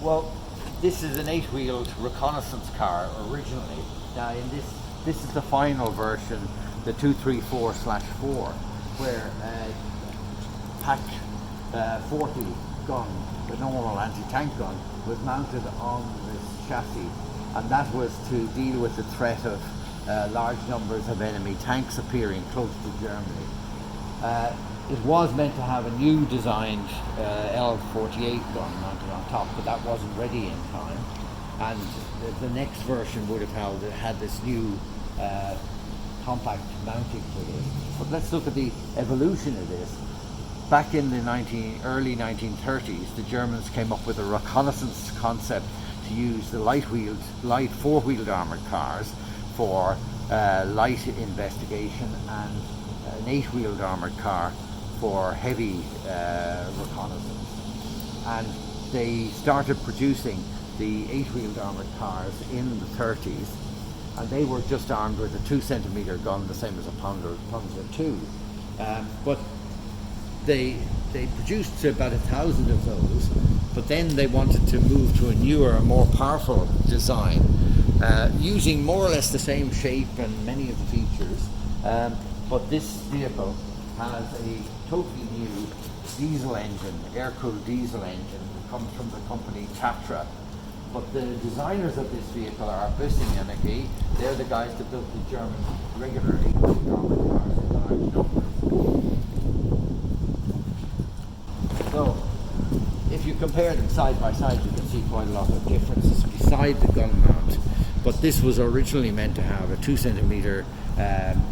Well, this is an 8-wheeled reconnaissance car originally. Now, in this is the final version, the 234/4, where Pack 40 gun, the normal anti-tank gun, was mounted on this chassis, and that was to deal with the threat of large numbers of enemy tanks appearing close to Germany. It was meant to have a new designed L48 gun mounted on top, but that wasn't ready in time, and the next version would have had this new compact mounting for this. But let's look at the evolution of this. Back in the early 1930s, the Germans came up with a reconnaissance concept to use the light 4-wheeled armoured cars for light investigation, and an 8-wheeled armoured car for heavy reconnaissance. And they started producing the 8-wheeled armoured cars in the 30s, and they were just armed with a 2-centimetre gun, the same as a Panzer II. But they produced about 1,000 of those, but then they wanted to move to a newer, more powerful design, using more or less the same shape and many of the features. But this vehicle has a totally new diesel engine, air-cooled diesel engine, that comes from the company Tatra. But the designers of this vehicle are Bossing and NACC. They're the guys that built the German regular 8-wheeled armoured cars in large numbers. So, if you compare them side by side, you can see quite a lot of differences beside the gun mount. But this was originally meant to have a 2-centimetre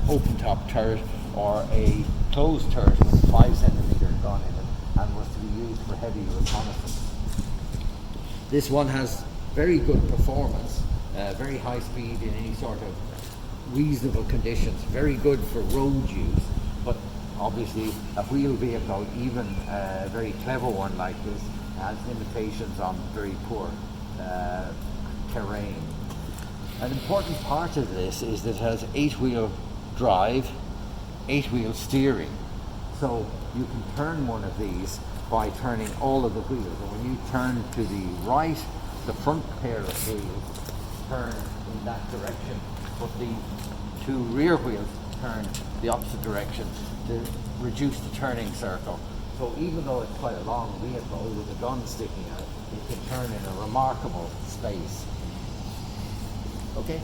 open-top turret, or a closed turret with a 5-centimetre gun in it, and was to be used for heavy reconnaissance. This one has very good performance, very high speed in any sort of reasonable conditions, very good for road use, but obviously a wheel vehicle, even a very clever one like this, has limitations on very poor terrain. An important part of this is that it has 8-wheel drive, 8-wheel steering. So you can turn one of these by turning all of the wheels. And when you turn to the right, the front pair of wheels turn in that direction, but the 2 rear wheels turn the opposite direction to reduce the turning circle. So even though it's quite a long vehicle with a gun sticking out, it can turn in a remarkable space. Okay?